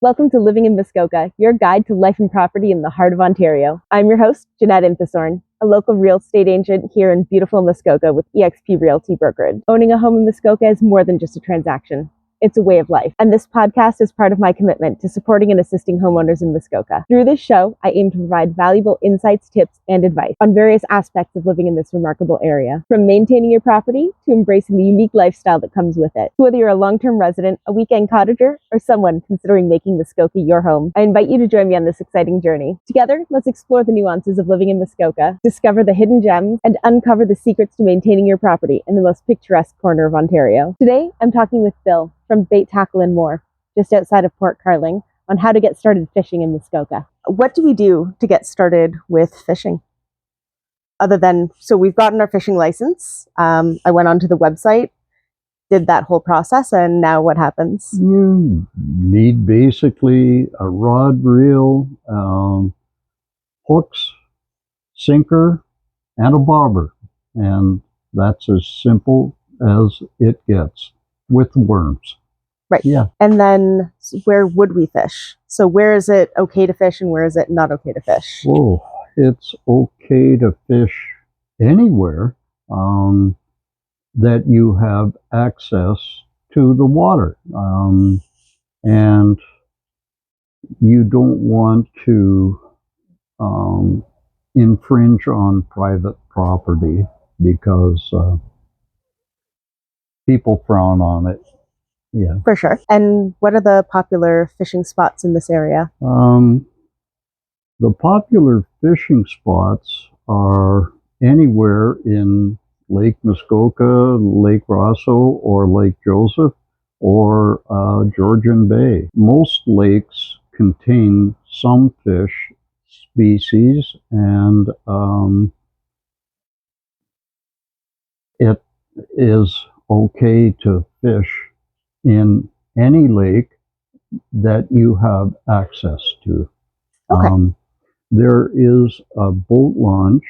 Welcome to Living in Muskoka, your guide to life and property in the heart of Ontario. I'm your host, Jeanette Inthisorn, a local real estate agent here in beautiful Muskoka with eXp Realty Brokerage. Owning a home in Muskoka is more than just a transaction. It's a way of life, and this podcast is part of my commitment to supporting and assisting homeowners in Muskoka. Through this show, I aim to provide valuable insights, tips, and advice on various aspects of living in this remarkable area, from maintaining your property to embracing the unique lifestyle that comes with it. So whether you're a long-term resident, a weekend cottager, or someone considering making Muskoka your home, I invite you to join me on this exciting journey. Together, let's explore the nuances of living in Muskoka, discover the hidden gems, and uncover the secrets to maintaining your property in the most picturesque corner of Ontario. Today, I'm talking with Bill from Bait, Tackle and More, just outside of Port Carling, on how to get started fishing in Muskoka. What do we do to get started with fishing? Other than, so we've gotten our fishing license. I went onto the website, did that whole process, and now what happens? You need basically a rod, reel, hooks, sinker, and a bobber. And that's as simple as it gets with worms. Right. Yeah. And then where would we fish? So where is it okay to fish and where is it not okay to fish? Oh, it's okay to fish anywhere that you have access to the water. And you don't want to infringe on private property because people frown on it. Yeah. For sure. And what are the popular fishing spots in this area? The popular fishing spots are anywhere in Lake Muskoka, Lake Rosso, or Lake Joseph, or Georgian Bay. Most lakes contain some fish species, and it is okay to fish in any lake that you have access to. Okay. There is a boat launch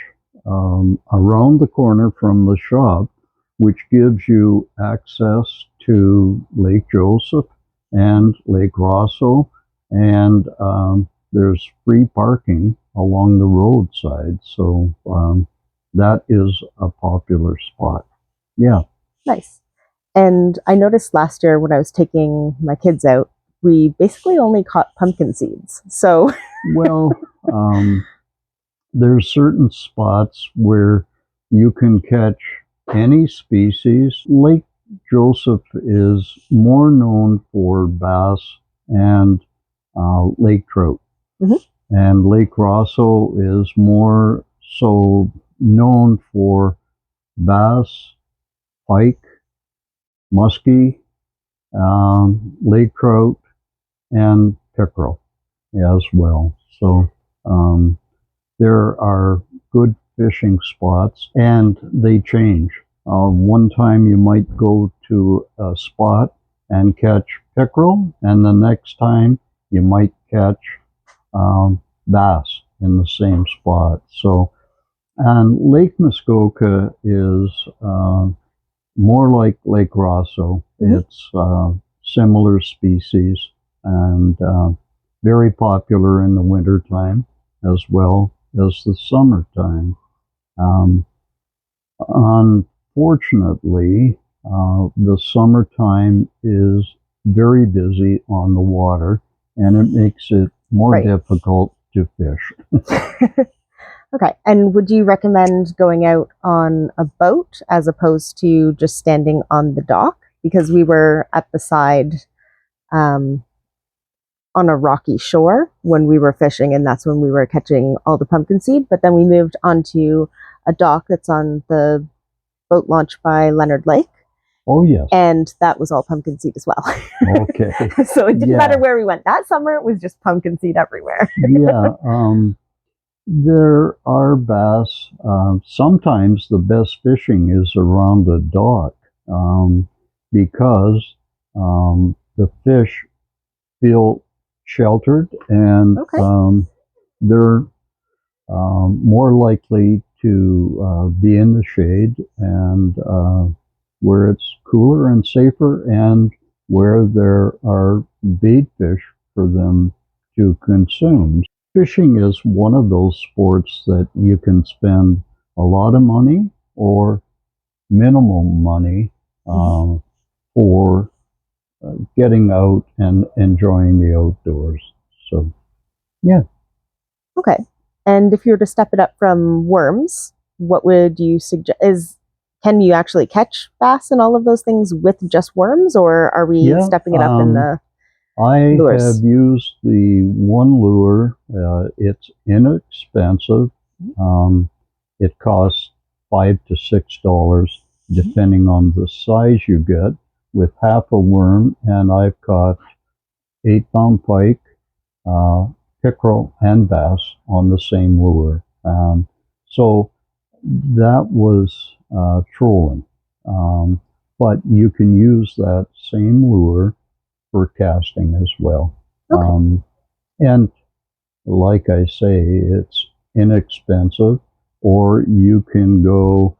around the corner from the shop, which gives you access to Lake Joseph and Lake Rosso, and there's free parking along the roadside, so that is a popular spot. Yeah. Nice. And I noticed last year when I was taking my kids out, we basically only caught pumpkin seeds. So, well, there's certain spots where you can catch any species. Lake Joseph is more known for bass and lake trout. Mm-hmm. And Lake Rosso is more so known for bass, pike, muskie, lake trout, and pickerel as well. So there are good fishing spots, and they change. One time you might go to a spot and catch pickerel, and the next time you might catch bass in the same spot. So, and Lake Muskoka is more like Lake Rosso. Mm-hmm. It's similar species and very popular in the wintertime as well as the summertime. Unfortunately, the summertime is very busy on the water, and it makes it more difficult to fish. Okay. And would you recommend going out on a boat as opposed to just standing on the dock? Because we were at the side on a rocky shore when we were fishing, and that's when we were catching all the pumpkin seed. But then we moved onto a dock that's on the boat launch by Leonard Lake. Oh, yes. And that was all pumpkin seed as well. Okay. So it didn't matter where we went. That summer, it was just pumpkin seed everywhere. Yeah. There are bass. Sometimes the best fishing is around the dock because the fish feel sheltered, and they're more likely to be in the shade, and where it's cooler and safer, and where there are bait fish for them to consume. Fishing is one of those sports that you can spend a lot of money or minimal money for getting out and enjoying the outdoors. So, yeah. Okay. And if you were to step it up from worms, what would you suggest? Can you actually catch bass and all of those things with just worms, or are we stepping it up in the I lures? have used the one lure. It's inexpensive. It costs $5 to $6 depending on the size you get, with half a worm, and I've caught 8-pound pike, pickerel, and bass on the same lure. So that was trolling. But you can use that same lure for casting as well. Okay. And like I say, it's inexpensive, or you can go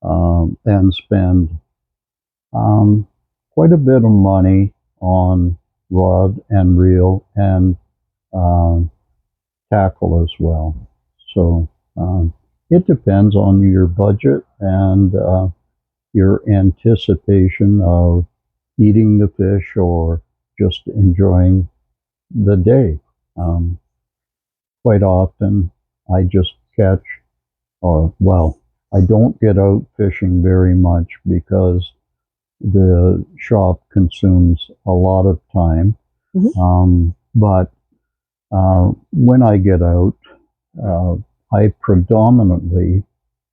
and spend quite a bit of money on rod and reel and tackle as well. So it depends on your budget and your anticipation of eating the fish or just enjoying the day. Quite often I just catch, I don't get out fishing very much because the shop consumes a lot of time. But when I get out, I predominantly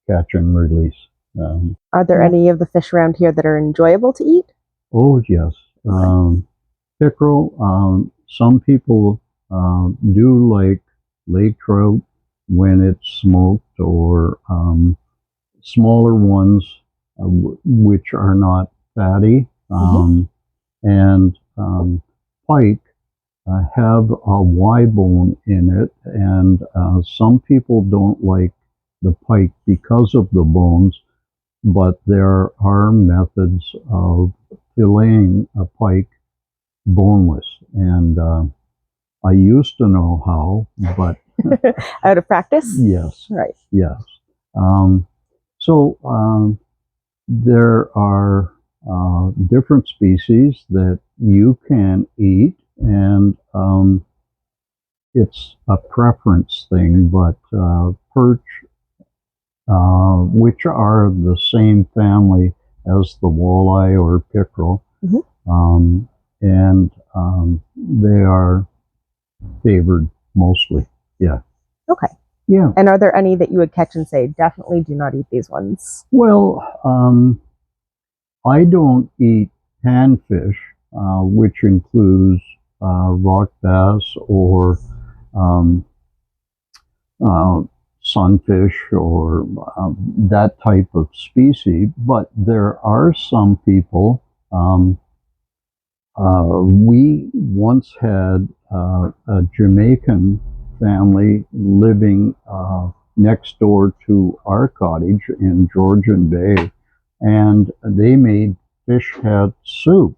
catch and release. Are there any of the fish around here that are enjoyable to eat? Oh, yes. Pickerel, some people do like lake trout when it's smoked, or smaller ones which are not fatty. And pike have a Y bone in it, and some people don't like the pike because of the bones, but there are methods of filleting a pike boneless, and I used to know how, but out of practice? Yes. Right. Yes. So there are different species that you can eat, and it's a preference thing, but perch, which are the same family as the walleye or pickerel, and they are favored mostly. Yeah. Okay. Yeah. And are there any that you would catch and say, definitely do not eat these ones? Well, I don't eat panfish, which includes rock bass or sunfish or that type of species, but there are some people. We once had a Jamaican family living next door to our cottage in Georgian Bay, and they made fish head soup,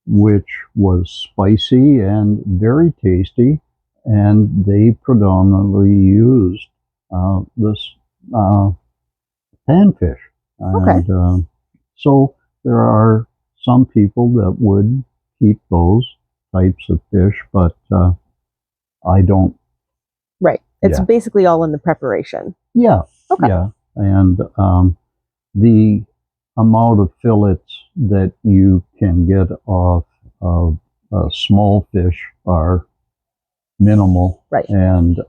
which was spicy and very tasty, and they predominantly used this panfish. And so there are some people that would keep those types of fish, but I don't. Right. It's basically all in the preparation. Yeah. Okay. Yeah. And the amount of fillets that you can get off of small fish are minimal, right, and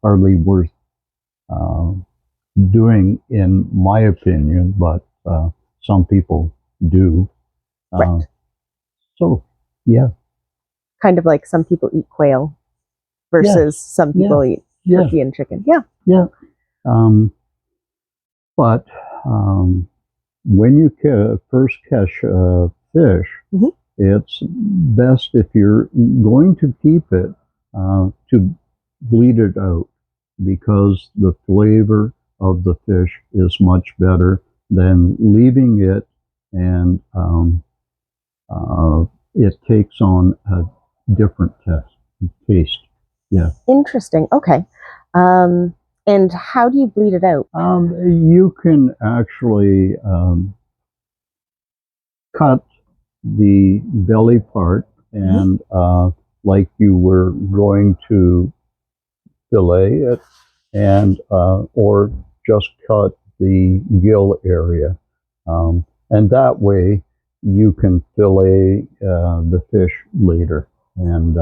hardly worth doing, in my opinion, but some people do. Right. So, yeah. Kind of like some people eat quail versus some people eat turkey and chicken. Yeah. Yeah. But when you first catch a fish, it's best, if you're going to keep it, to bleed it out, because the flavor of the fish is much better than leaving it, and it takes on a different taste. Yeah. Interesting. Okay. And how do you bleed it out? You can actually cut the belly part, and like you were going to fillet it, and or just cut the gill area, and that way you can fillet the fish later, and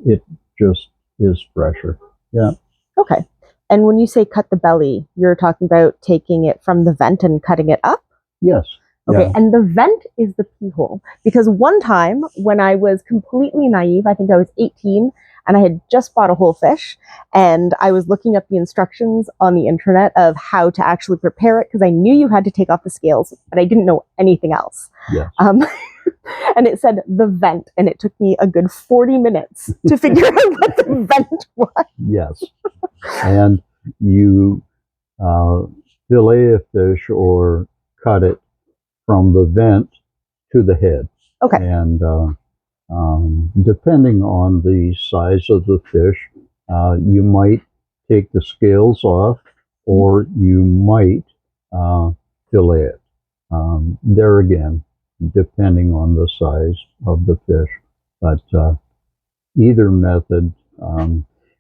it just is fresher. Yeah. Okay. And when you say cut the belly, you're talking about taking it from the vent and cutting it up? Yes. Okay, Yeah. and the vent is the pee hole. Because one time when I was completely naive, I think I was 18, and I had just bought a whole fish, and I was looking up the instructions on the internet of how to actually prepare it, because I knew you had to take off the scales, but I didn't know anything else. Yes. And it said the vent, and it took me a good 40 minutes to figure out what the vent was. Yes. And you fillet a fish or cut it from the vent to the head. Okay. And depending on the size of the fish, you might take the scales off, or you might fillet it. There again, depending on the size of the fish. But either method,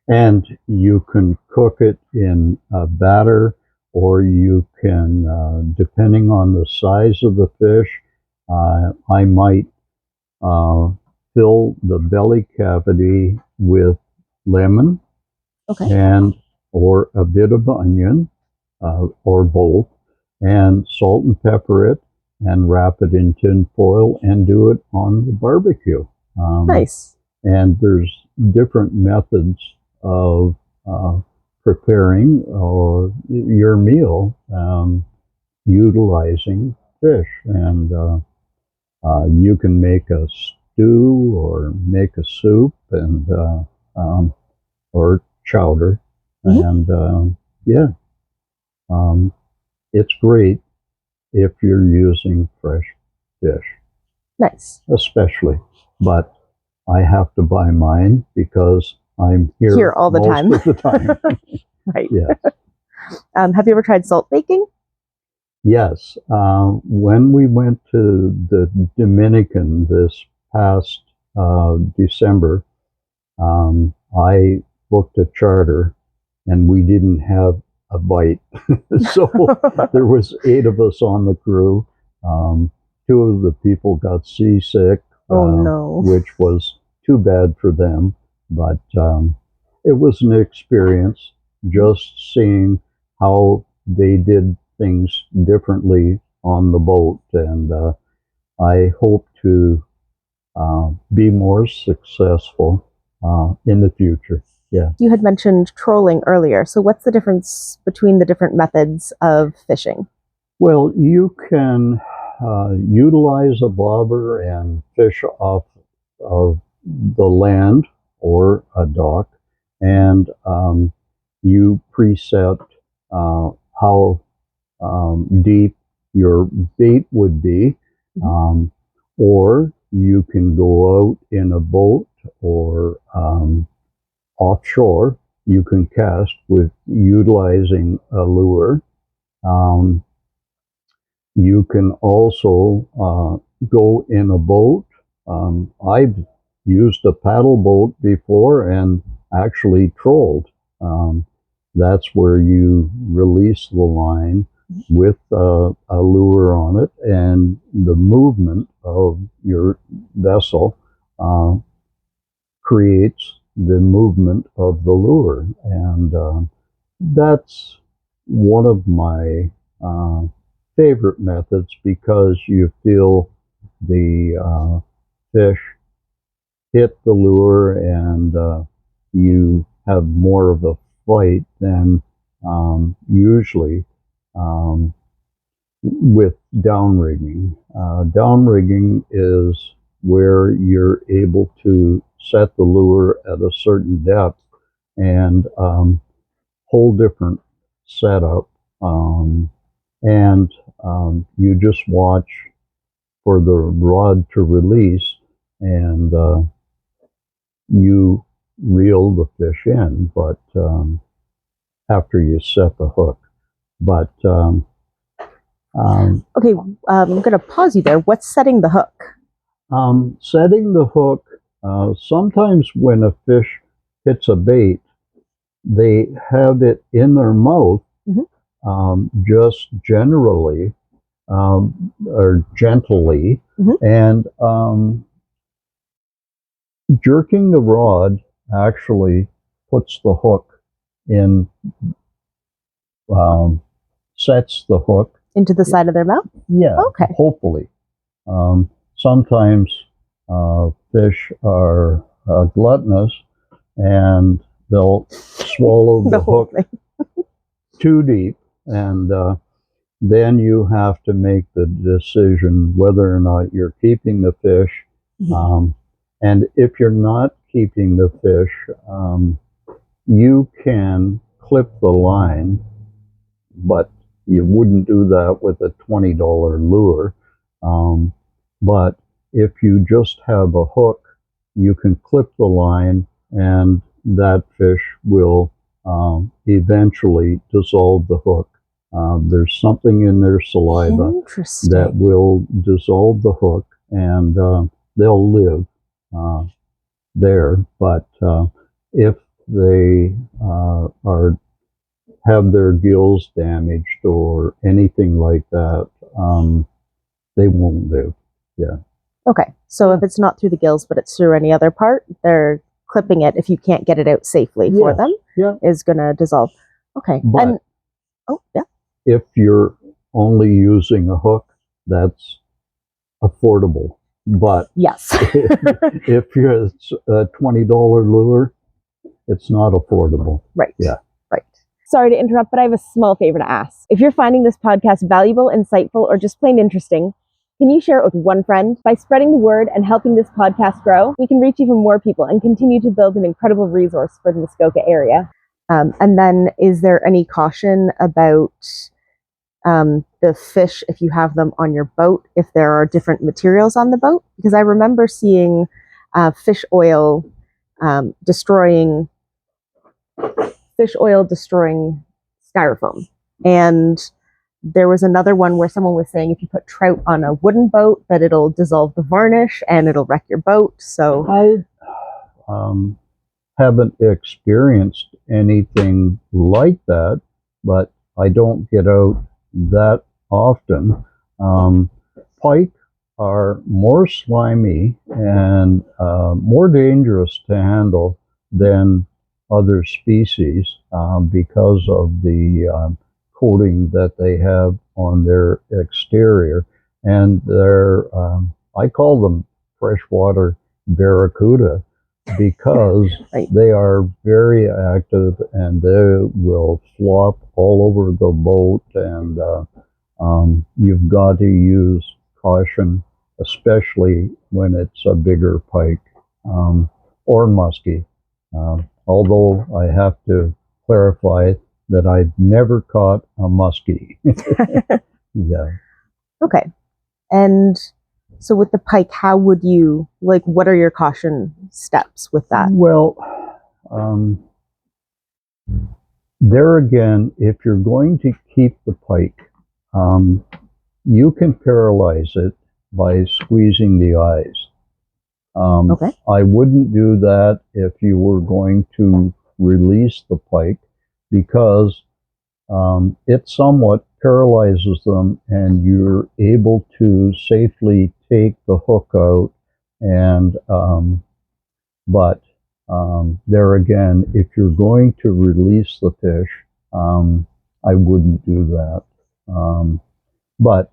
and you can cook it in a batter, or you can, depending on the size of the fish, I might fill the belly cavity with lemon, Okay. and or a bit of onion, or both, and salt and pepper it, and wrap it in tin foil and do it on the barbecue. Nice. And there's different methods of preparing or your meal, utilizing fish, and you can make a stew or make a soup, and or chowder, and yeah, it's great if you're using fresh fish. Nice. Especially, but I have to buy mine because I'm here all the time. most of the time. Right. Yes. Have you ever tried salt baking? Yes. When we went to the Dominican this past December, I booked a charter, and we didn't have a bite. So there was 8 of us on the crew. 2 of the people got seasick, no. which was too bad for them. But it was an experience, just seeing how they did things differently on the boat, and I hope to be more successful in the future. Yeah. You had mentioned trolling earlier. So what's the difference between the different methods of fishing? Well, you can utilize a bobber and fish off of the land or a dock, and you preset how deep your bait would be, or you can go out in a boat, or offshore. You can cast with utilizing a lure. You can also go in a boat. I've used a paddle boat before and actually trolled. That's where you release the line with a lure on it, and the movement of your vessel creates the movement of the lure. And that's one of my favorite methods, because you feel the fish hit the lure, and you have more of a fight than usually with downrigging. Downrigging is where you're able to set the lure at a certain depth, and whole different setup. And you just watch for the rod to release, and you reel the fish in, but after you set the hook. But Okay, I'm going to pause you there. What's setting the hook? setting the hook, sometimes when a fish hits a bait, they have it in their mouth, just generally, or gently, and jerking the rod actually puts the hook in, sets the hook into the side of their mouth? Yeah, okay. Hopefully. Sometimes fish are gluttonous and they'll swallow the hook too deep, and then you have to make the decision whether or not you're keeping the fish. And if you're not keeping the fish, you can clip the line, but you wouldn't do that with a $20 lure. But if you just have a hook, you can clip the line and that fish will eventually dissolve the hook. There's something in their saliva that will dissolve the hook, and they'll live there. But if they have their gills damaged or anything like that, they won't live. Yeah. Okay. So if it's not through the gills, but it's through any other part, they're clipping it if you can't get it out safely for them, is going to dissolve. Okay. But if you're only using a hook, that's affordable. But yes, if you're a $20 lure, it's not affordable. Right. Yeah. Right. Sorry to interrupt, but I have a small favor to ask. If you're finding this podcast valuable, insightful, or just plain interesting, can you share it with one friend? By spreading the word and helping this podcast grow, we can reach even more people and continue to build an incredible resource for the Muskoka area. And then, is there any caution about the fish if you have them on your boat, if there are different materials on the boat? Because I remember seeing fish oil destroying styrofoam. And there was another one where someone was saying if you put trout on a wooden boat, that it'll dissolve the varnish and it'll wreck your boat. So I haven't experienced anything like that, but I don't get out that often. Pike are more slimy and more dangerous to handle than other species because of the coating that they have on their exterior, and they're I call them freshwater barracuda because they are very active and they will flop all over the boat, and you've got to use caution, especially when it's a bigger pike or muskie. Although I have to clarify that I've never caught a muskie. Yeah. Okay. And so with the pike, how would you, what are your caution steps with that? Well, there again, if you're going to keep the pike, you can paralyze it by squeezing the eyes. I wouldn't do that if you were going to release the pike, because it somewhat paralyzes them and you're able to safely take the hook out. And but there again, if you're going to release the fish, I wouldn't do that. But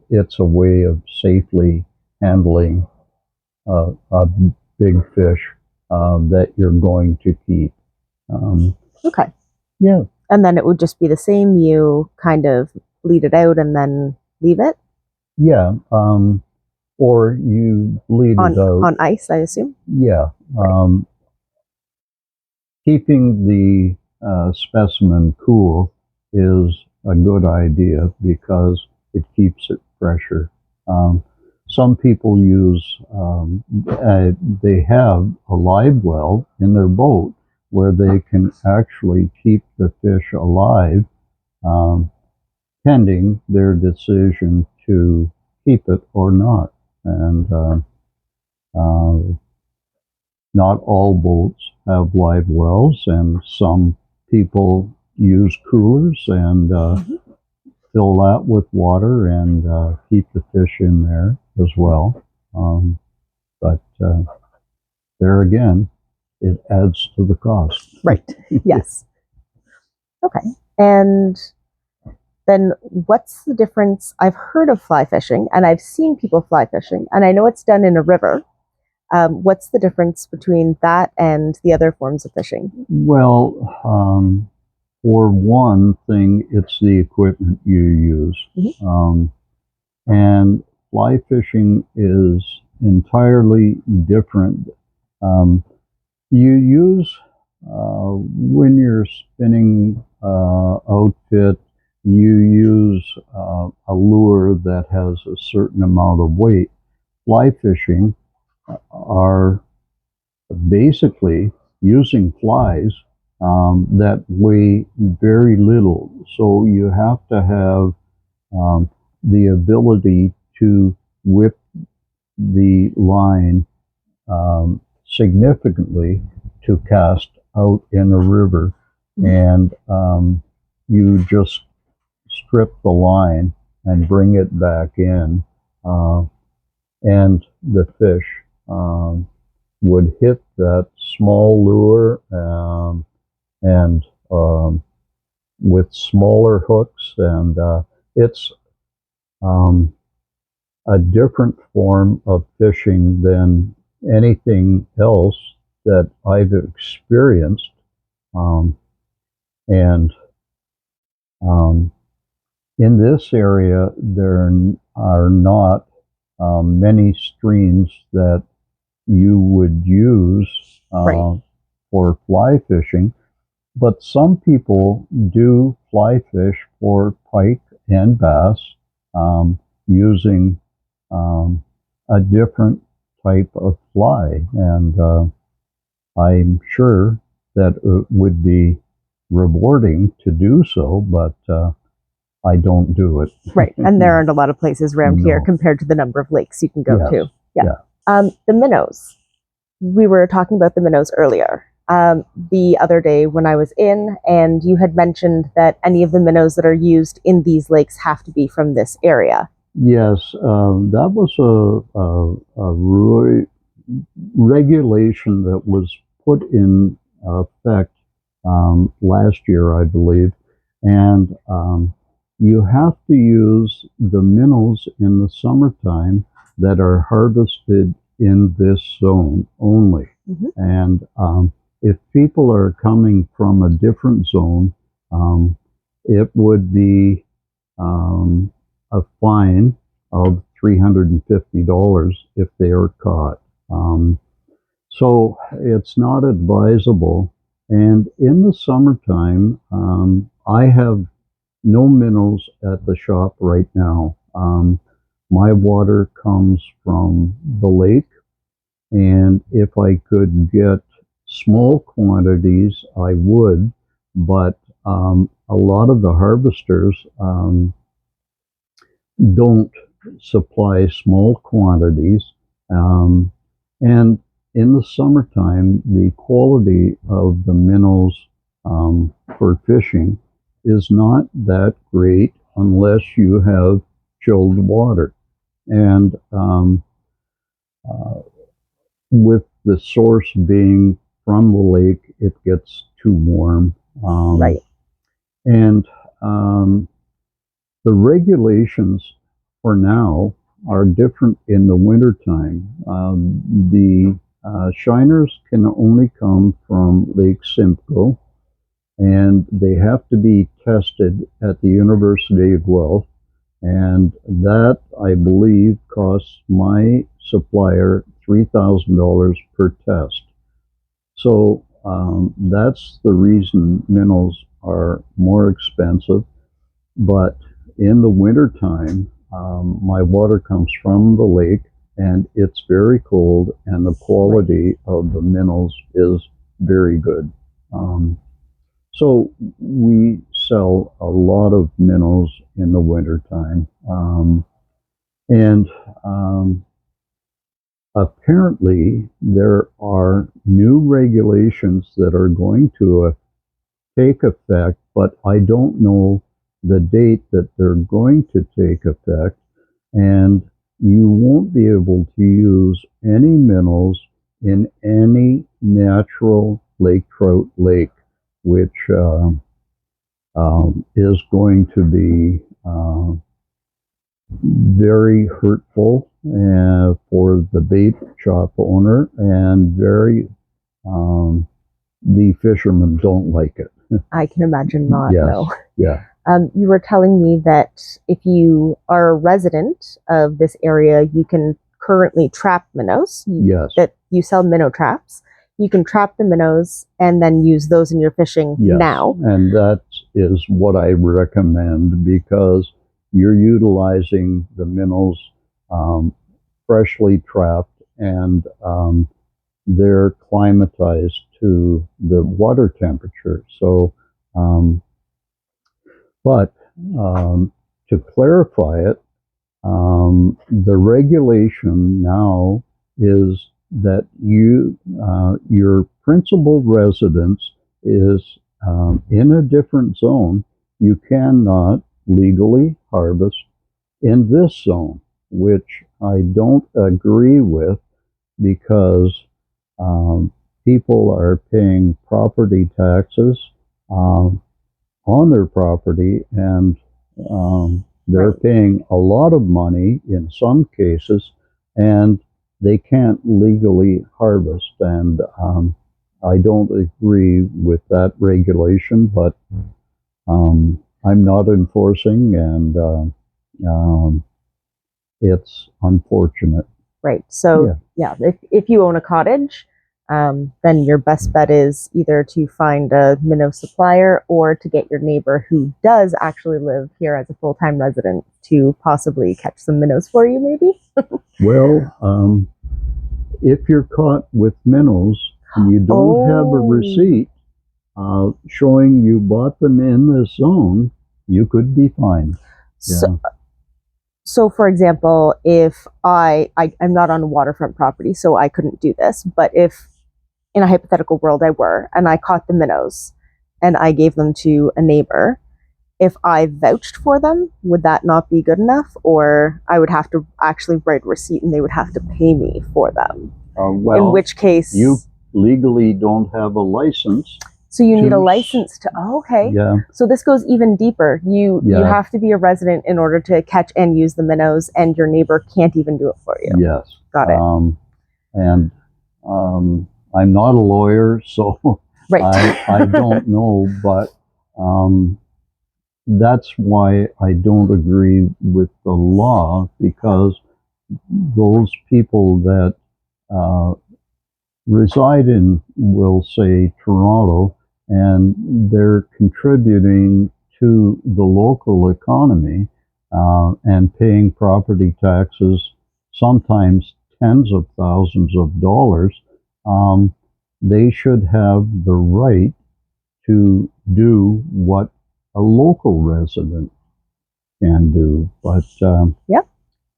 it's a way of safely handling a big fish that you're going to keep. Okay. Yeah. And then it would just be the same. You kind of bleed it out and then leave it? Yeah. Or you bleed it out. On ice, I assume? Yeah. Keeping the specimen cool is a good idea because it keeps it fresher. some people use, they have a live well in their boat where they can actually keep the fish alive, um, pending their decision to keep it or not. And uh, not all boats have live wells, and some people use coolers and fill that with water and keep the fish in there as well. But there again, it adds to the cost. Right. Yes. Okay. And then what's the difference? I've heard of fly fishing and I've seen people fly fishing, and I know it's done in a river. What's the difference between that and the other forms of fishing? Well, for one thing, it's the equipment you use. And fly fishing is entirely different. You use, when you're spinning outfit, you use a lure that has a certain amount of weight. Fly fishing are basically using flies that weigh very little. So you have to have the ability to whip the line significantly to cast out in a river, and you just strip the line and bring it back in, and the fish would hit that small lure and with smaller hooks, and it's a different form of fishing than anything else that I've experienced. And in this area, there are not many streams that you would use Right. for fly fishing, but some people do fly fish for pike and bass using a different type of fly, and I'm sure that it would be rewarding to do so, but I don't do it. Right. And there aren't a lot of places around here No. compared to the number of lakes you can go Yes. to. Yeah. The minnows. We were talking about the minnows earlier. The other day when I was in, and you had mentioned that any of the minnows that are used in these lakes have to be from this area. Yes, that was a regulation that was put in effect last year, I believe, and you have to use the minnows in the summertime that are harvested in this zone only. And if people are coming from a different zone, it would be a fine of $350 if they are caught. So it's not advisable. And in the summertime, I have no minnows at the shop right now. My water comes from the lake, and if I could get small quantities, I would, but a lot of the harvesters don't supply small quantities. And in the summertime, the quality of the minnows for fishing is not that great unless you have chilled water. And with the source being from the lake, it gets too warm. Right. And the regulations for now are different in the wintertime. The shiners can only come from Lake Simcoe, and they have to be tested at the University of Guelph, and that, I believe, costs my supplier $3,000 per test. So that's the reason minnows are more expensive. But in the wintertime, my water comes from the lake, and it's very cold, and the quality of the minnows is very good. So we sell a lot of minnows in the wintertime. And apparently there are new regulations that are going to take effect, but I don't know the date that they're going to take effect. And you won't be able to use any minnows in any natural lake trout lake, which is going to be very hurtful for the bait shop owner, and the fishermen don't like it. I can imagine not. Yes. No. Yeah. You were telling me that if you are a resident of this area, you can currently trap minnows. Yes. That you sell minnow traps. You can trap the minnows and then use those in your fishing now. And that is what I recommend, because you're utilizing the minnows freshly trapped, and they're climatized to the water temperature. So, but to clarify it, the regulation now is that your principal residence is in a different zone. You cannot legally harvest in this zone, which I don't agree with, because people are paying property taxes on their property, and they're paying a lot of money in some cases, and they can't legally harvest. And I don't agree with that regulation, but I'm not enforcing, and it's unfortunate. Right. So, yeah, if you own a cottage, then your best bet is either to find a minnow supplier or to get your neighbor who does actually live here as a full-time resident to possibly catch some minnows for you, maybe? Well, if you're caught with minnows and you don't have a receipt showing you bought them in this zone, you could be fined. So for example, if I'm not on a waterfront property, so I couldn't do this, but if in a hypothetical world I were, and I caught the minnows and I gave them to a neighbor, if I vouched for them, would that not be good enough? Or I would have to actually write a receipt and they would have to pay me for them? Well, in which case... You legally don't have a license. So you need a license to... Oh, okay. Yeah. So this goes even deeper. You have to be a resident in order to catch and use the minnows, and your neighbor can't even do it for you. Yes. Got it. And I'm not a lawyer, so I don't know, but that's why I don't agree with the law, because those people that reside in, we'll say, Toronto, and they're contributing to the local economy and paying property taxes, sometimes tens of thousands of dollars. They should have the right to do what a local resident can do. But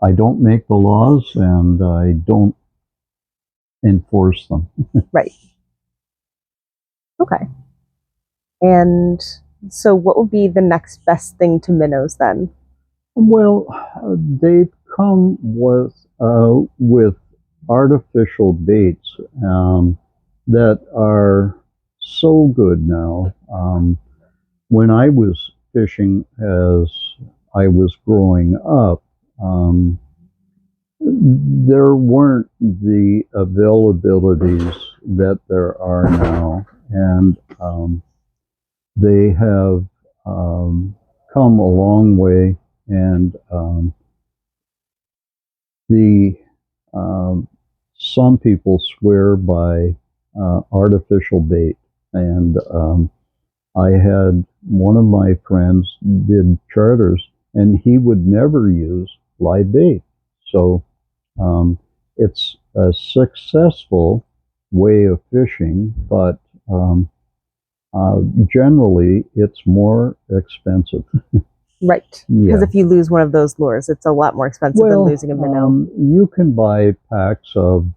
I don't make the laws, and I don't enforce them. Right. Okay. And so what would be the next best thing to minnows then? Well, they've come with artificial baits that are so good now. When I was fishing as I was growing up, there weren't the availabilities that there are now, and they have come a long way. And some people swear by artificial bait, and I had one of my friends did charters, and he would never use live bait. So it's a successful way of fishing, but generally it's more expensive. Right. Because if you lose one of those lures, it's a lot more expensive than losing a minnow. You can buy packs of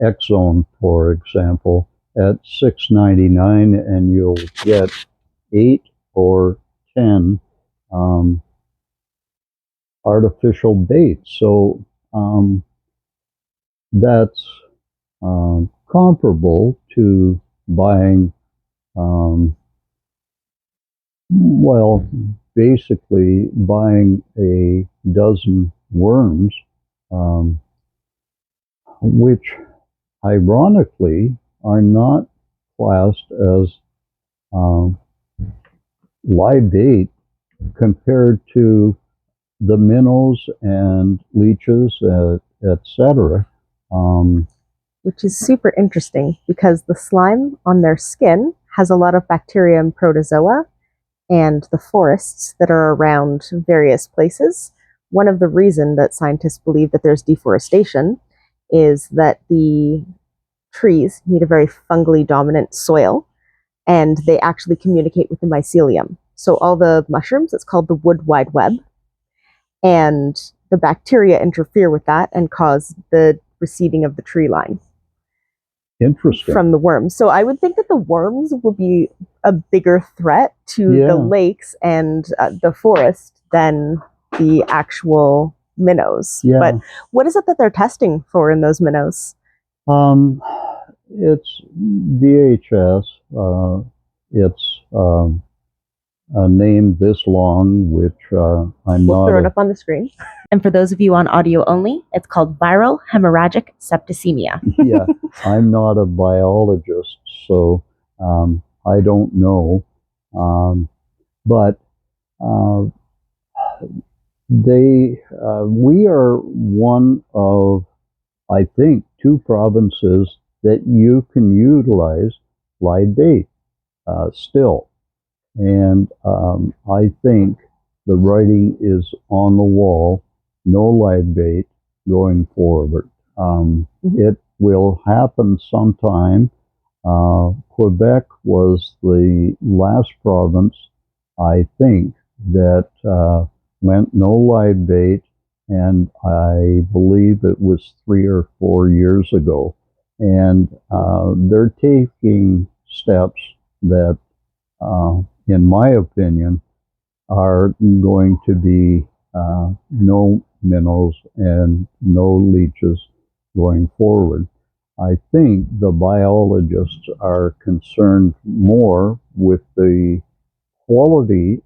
X-Zone, for example, at $6.99, and you'll get 8 or 10 artificial baits. So that's comparable to buying, basically buying a dozen worms, which ironically are not classed as live bait compared to the minnows and leeches, etc. Which is super interesting because the slime on their skin has a lot of bacteria and protozoa, and the forests that are around various places. One of the reasons that scientists believe that there's deforestation is that the trees need a very fungally dominant soil, and they actually communicate with the mycelium. So all the mushrooms, it's called the wood wide web, and the bacteria interfere with that and cause the receding of the tree line. Interesting. From the worms. So I would think that the worms will be a bigger threat to the lakes and the forest than the actual minnows. Yeah. But what is it that they're testing for in those minnows? It's VHS. It's a name this long, which I'm we'll throw it up on the screen. And for those of you on audio only, it's called viral hemorrhagic septicemia. Yeah, I'm not a biologist, so I don't know. But we are one of, I think, 2 provinces that you can utilize live bait still. And I think the writing is on the wall, no live bait going forward. It will happen sometime. Quebec was the last province, I think, that went no live bait, and I believe it was 3 or 4 years ago. And they're taking steps that, in my opinion, are going to be no minnows and no leeches going forward. I think the biologists are concerned more with the quality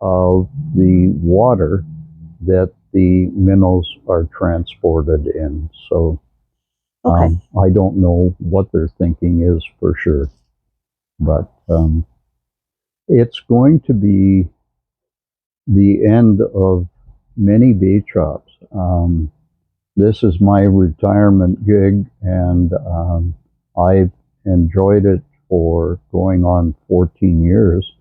of the water that the minnows are transported in. So I don't know what their thinking is for sure, but it's going to be the end of many bait shops. This is my retirement gig, and I've enjoyed it for going on 14 years.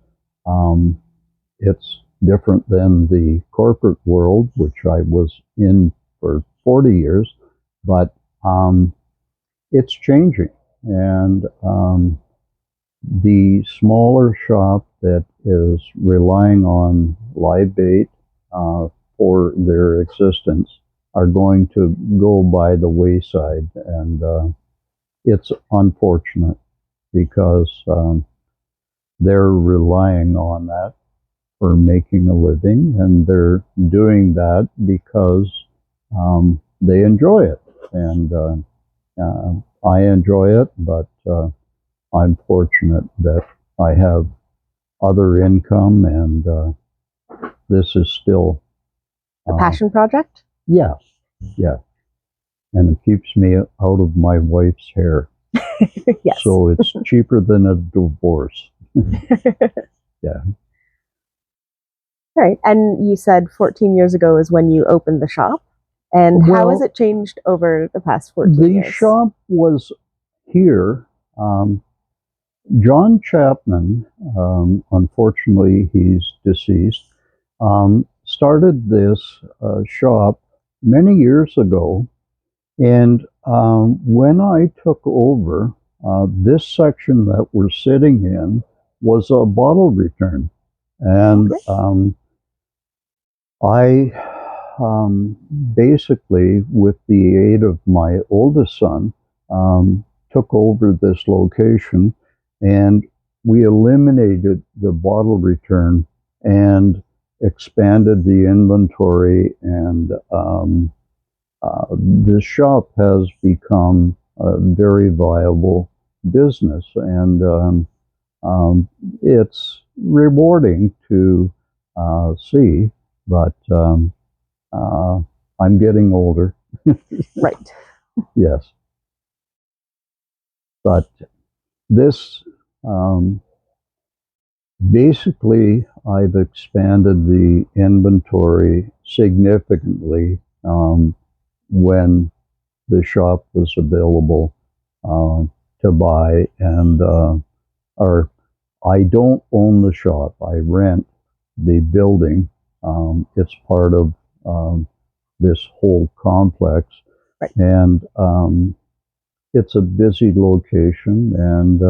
It's different than the corporate world, which I was in for 40 years, but it's changing. And the smaller shop that is relying on live bait for their existence are going to go by the wayside, and it's unfortunate because they're relying on that for making a living, and they're doing that because they enjoy it, and I enjoy it, but I'm fortunate that I have other income, and this is still a passion project. Yeah, and it keeps me out of my wife's hair. Yes. So it's cheaper than a divorce. Yeah. Right. And you said 14 years ago is when you opened the shop. And how has it changed over the past 14 years? The shop was here. John Chapman, unfortunately he's deceased, started this shop many years ago, and when I took over, this section that we're sitting in was a bottle return. And I basically, with the aid of my oldest son, took over this location, and we eliminated the bottle return and expanded the inventory, and the shop has become a very viable business, and it's rewarding to see, but I'm getting older. Right. Yes. But this, basically, I've expanded the inventory significantly when the shop was available to buy, and or I don't own the shop. I rent the building. It's part of this whole complex, Right. and it's a busy location, and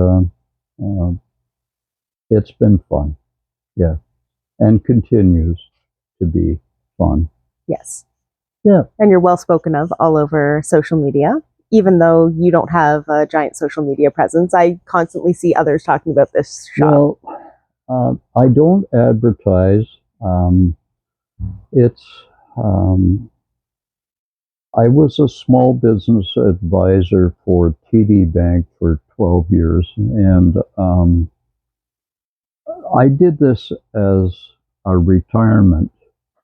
it's been fun, yeah, and continues to be fun. Yes. Yeah. And you're well spoken of all over social media. Even though you don't have a giant social media presence, I constantly see others talking about this shop. Well, I don't advertise. It's I was a small business advisor for TD Bank for 12 years, and I did this as a retirement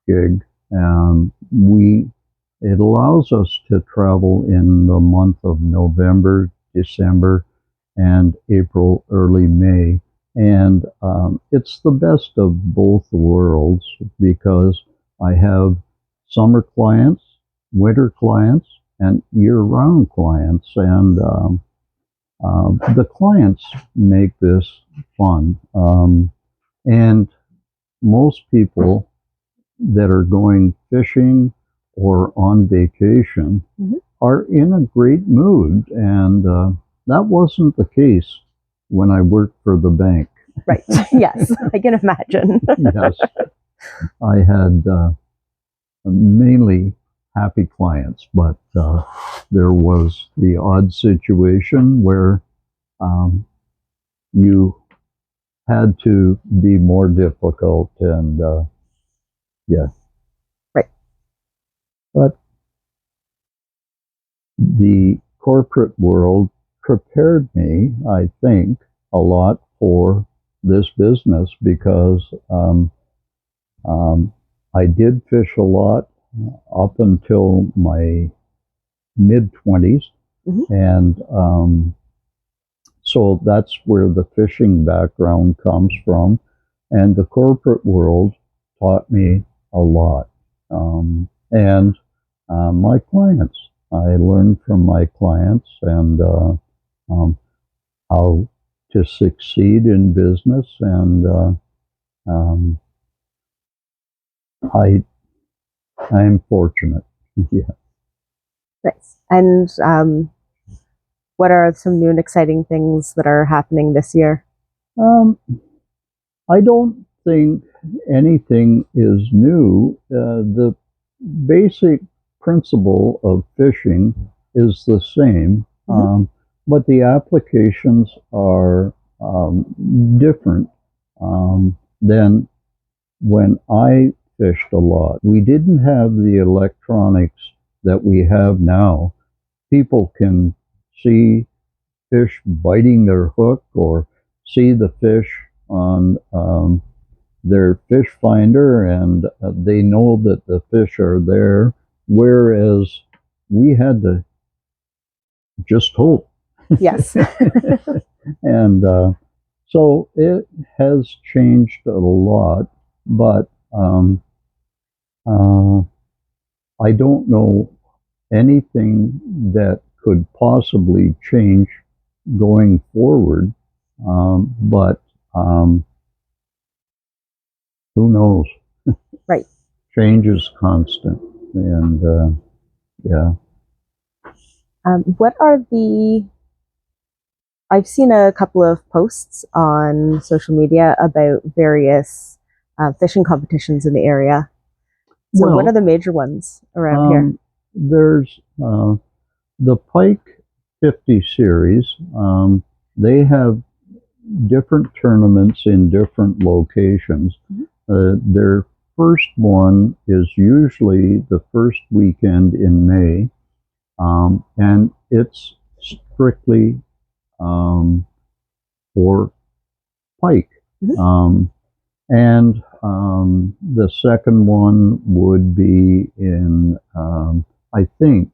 gig. It allows us to travel in the month of November, December, and April, early May. And it's the best of both worlds because I have summer clients, winter clients, and year-round clients. And the clients make this fun. And most people that are going fishing or on vacation are in a great mood. And that wasn't the case when I worked for the bank. Right. Yes, I can imagine. Yes. I had mainly happy clients, but there was the odd situation where you had to be more difficult, and yeah. Right. But the corporate world prepared me, I think, a lot for this business because I did fish a lot up until my mid-20s, and so that's where the fishing background comes from, and the corporate world taught me a lot, and my clients. I learned from my clients, and how to succeed in business, and I'm fortunate. Yeah. Nice. And what are some new and exciting things that are happening this year? I don't think anything is new. The basic principle of fishing is the same, but the applications are different than when I fished a lot. We didn't have the electronics that we have now. People can see fish biting their hook or see the fish on their fish finder, and they know that the fish are there, whereas we had to just hope. Yes. And so it has changed a lot, but I don't know anything that could possibly change going forward, but who knows? Right. change is constant, and yeah. What are I've seen a couple of posts on social media about various fishing competitions in the area. So what are the major ones around here? There's the Pike 50 series. They have different tournaments in different locations. Their first one is usually the first weekend in May, and it's strictly for pike. And the second one would be in, I think,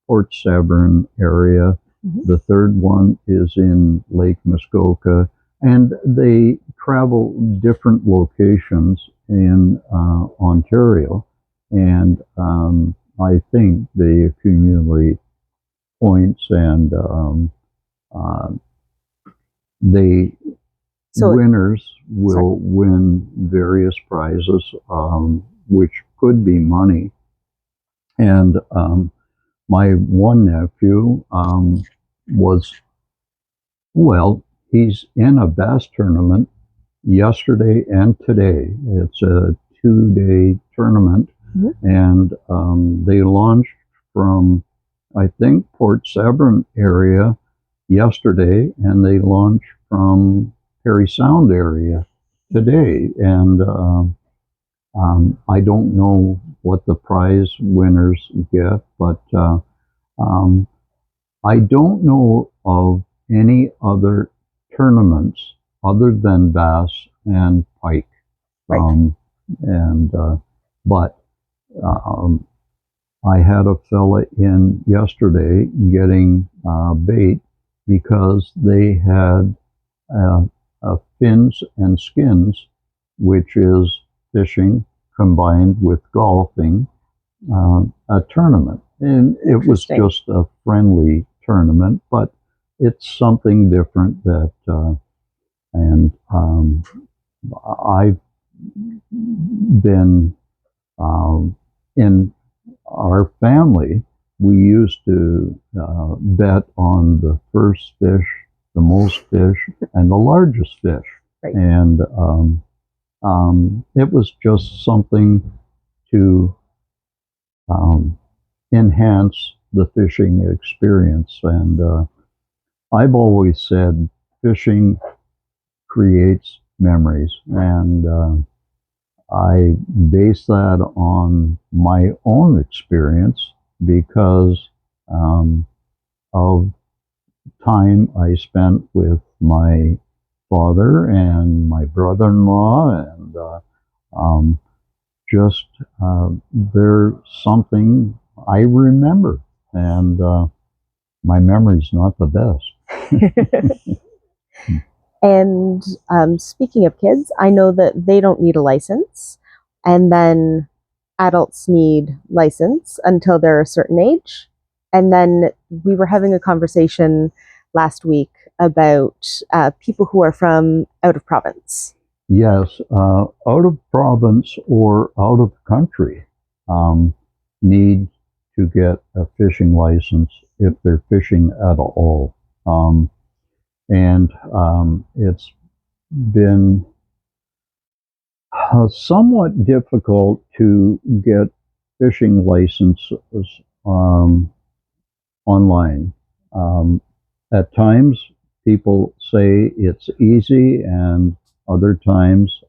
Port Severn area. The third one is in Lake Muskoka. And they travel different locations in Ontario. And I think they accumulate points, and winners will win various prizes, which could be money. And my one nephew he's in a bass tournament yesterday and today. It's a 2-day tournament, and they launched from, I think, Port Severn area yesterday, and they launched from Parry Sound area today. And I don't know what the prize winners get, but I don't know of any other tournaments other than bass and pike. But I had a fella in yesterday getting bait because they had fins and skins, which is fishing combined with golfing, a tournament. And it was just a friendly tournament, but it's something different that, and I've been in our family, we used to bet on the first fish, the most fish, and the largest fish. And it was just something to enhance the fishing experience. And I've always said fishing creates memories, and I base that on my own experience because of time I spent with my father and my brother-in-law, and there's something I remember, and my memory's not the best. And speaking of kids, I know that they don't need a license, and then adults need license until they're a certain age. And then we were having a conversation last week about people who are from out of province. Yes, out of province or out of country need to get a fishing license if they're fishing at all. And it's been somewhat difficult to get fishing licenses online. At times, people say it's easy, and other times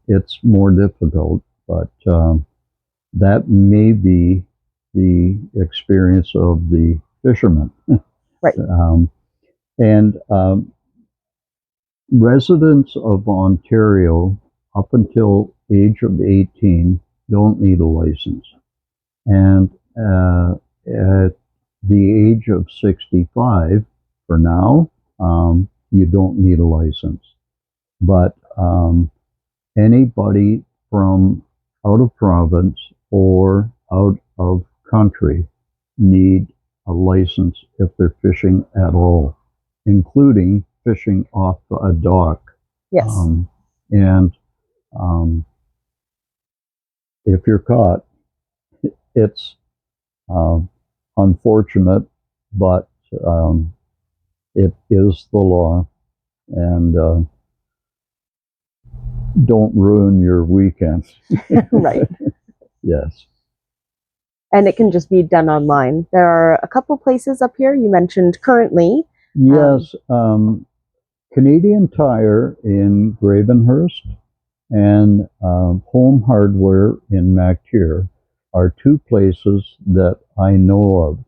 it's more difficult. But that may be the experience of the fishermen. And residents of Ontario up until age of 18 don't need a license. And at the age of 65, for now, you don't need a license. But anybody from out of province or out of country need a license if they're fishing at all, including fishing off a dock. Yes. And if you're caught, it's unfortunate, but it is the law, and don't ruin your weekend. Right. Yes. And it can just be done online. There are a couple places up here you mentioned currently. Yes. Canadian Tire in Gravenhurst and Home Hardware in Mactier are two places that I know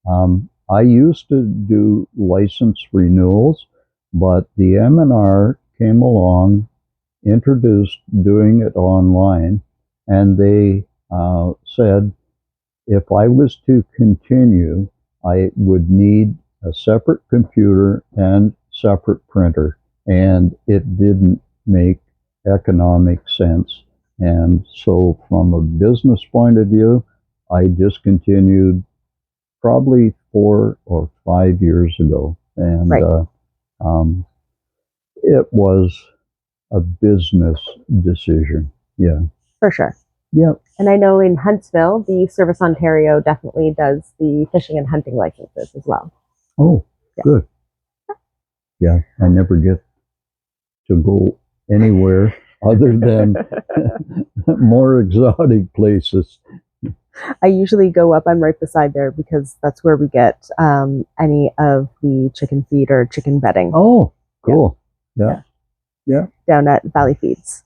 of. I used to do license renewals, but the M&R came along, introduced doing it online, and they said if I was to continue, I would need a separate computer and separate printer, and it didn't make economic sense. And so from a business point of view, I discontinued probably 4 or 5 years ago. And Right. It was a business decision. Yeah. For sure. Yep. And I know in Huntsville, the Service Ontario definitely does the fishing and hunting licenses as well. Oh, Yeah. good. Yeah, I never get to go anywhere other than more exotic places. I usually go up, I'm right beside there because that's where we get any of the chicken feed or chicken bedding. Oh, cool. Yeah. Down at Valley Feeds.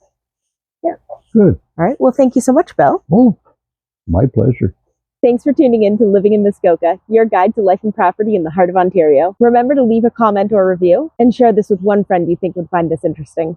Yeah. Good. All right. Well, thank you so much, Bill. Oh, my pleasure. Thanks for tuning in to Living in Muskoka, your guide to life and property in the heart of Ontario. Remember to leave a comment or review and share this with one friend you think would find this interesting.